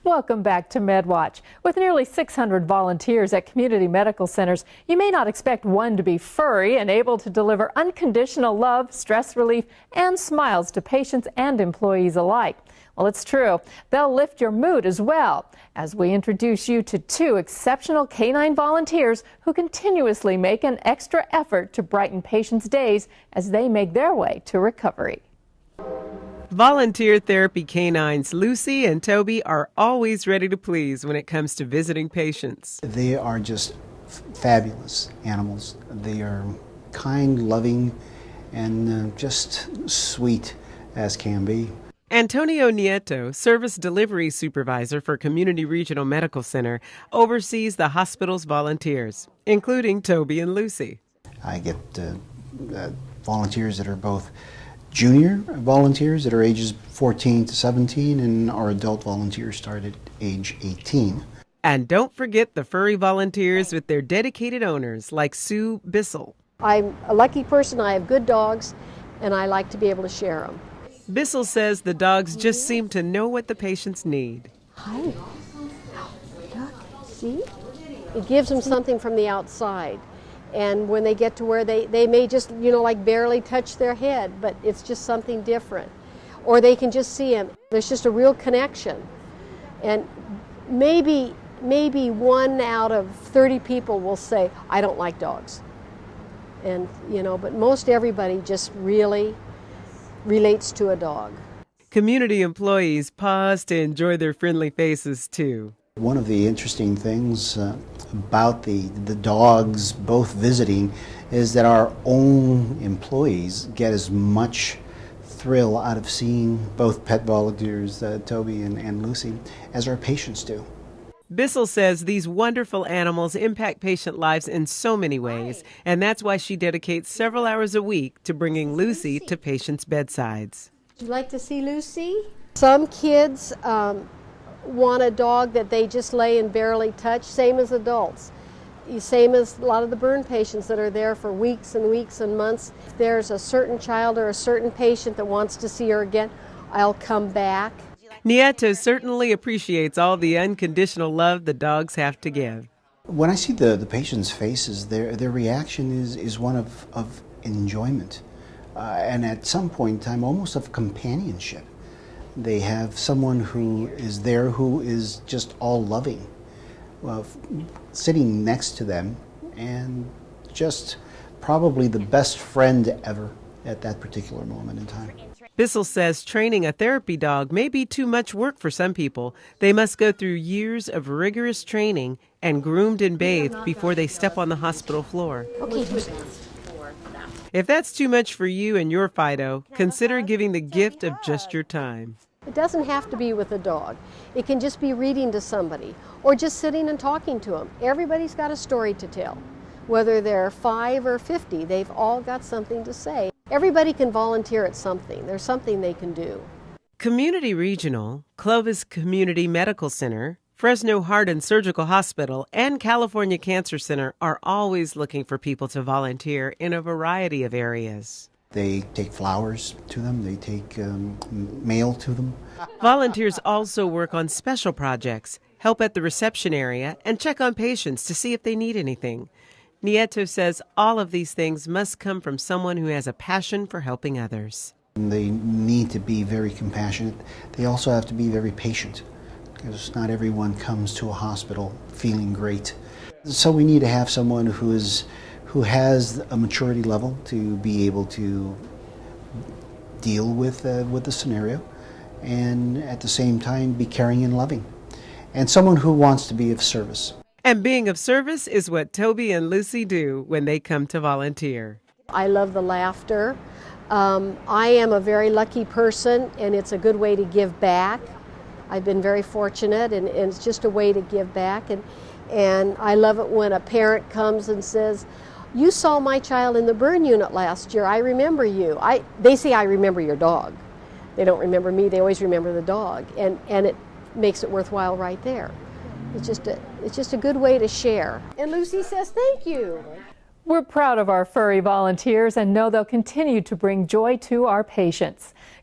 Welcome back to MedWatch. With nearly 600 volunteers at community medical centers, you may not expect one to be furry and able to deliver unconditional love, stress relief, and smiles to patients and employees alike. Well, it's true. They'll lift your mood as well, as we introduce you to two exceptional canine volunteers who continuously make an extra effort to brighten patients' days as they make their way to recovery. Volunteer therapy canines Lucy and Toby are always ready to please when it comes to visiting patients. They are just fabulous animals. They are kind, loving, and just sweet as can be. Antonio Nieto, Service Delivery Supervisor for Community Regional Medical Center, oversees the hospital's volunteers, including Toby and Lucy. I get volunteers that are both junior volunteers that are ages 14 to 17, and our adult volunteers start at age 18. And don't forget the furry volunteers with their dedicated owners like Sue Bissell. I'm a lucky person. I have good dogs, and I like to be able to share them. Bissell says the dogs just seem to know what the patients need. Hi. Look, see? It gives them something from the outside. And when they get to where they may just, like barely touch their head, but it's just something different. Or they can just see him. There's just a real connection. And maybe 1 out of 30 people will say, I don't like dogs. And, but most everybody just really relates to a dog. Community employees pause to enjoy their friendly faces, too. One of the interesting things about the dogs both visiting is that our own employees get as much thrill out of seeing both pet volunteers, Toby and Lucy, as our patients do. Bissell says these wonderful animals impact patient lives in so many ways, and that's why she dedicates several hours a week to bringing Lucy to patients' bedsides. Would you like to see Lucy? Some kids want a dog that they just lay and barely touch, same as adults. Same as a lot of the burn patients that are there for weeks and weeks and months. If there's a certain child or a certain patient that wants to see her again, I'll come back. Nieto certainly appreciates all the unconditional love the dogs have to give. When I see the patients' faces, their reaction is one of enjoyment, and at some point in time, almost of companionship. They have someone who is there who is just all loving, sitting next to them, and just probably the best friend ever at that particular moment in time. Bissell says training a therapy dog may be too much work for some people. They must go through years of rigorous training and groomed and bathed before they step on the hospital floor. Okay. If that's too much for you and your Fido, consider giving the gift of just your time. It doesn't have to be with a dog. It can just be reading to somebody or just sitting and talking to them. Everybody's got a story to tell. Whether they're 5 or 50, they've all got something to say. Everybody can volunteer at something. There's something they can do. Community Regional, Clovis Community Medical Center, Fresno Heart and Surgical Hospital, and California Cancer Center are always looking for people to volunteer in a variety of areas. They take flowers to them. They take mail to them. Volunteers also work on special projects, help at the reception area, and check on patients to see if they need anything. Nieto says all of these things must come from someone who has a passion for helping others. They need to be very compassionate. They also have to be very patient, because not everyone comes to a hospital feeling great. So we need to have someone who has a maturity level to be able to deal with the scenario, and at the same time be caring and loving, and someone who wants to be of service. And being of service is what Toby and Lucy do when they come to volunteer. I love the laughter. I am a very lucky person, and it's a good way to give back. I've been very fortunate, and it's just a way to give back. And I love it when a parent comes and says, you saw my child in the burn unit last year. I remember you. They say, I remember your dog. They don't remember me. They always remember the dog. And it makes it worthwhile right there. It's just a good way to share. And Lucy says, thank you. We're proud of our furry volunteers and know they'll continue to bring joy to our patients.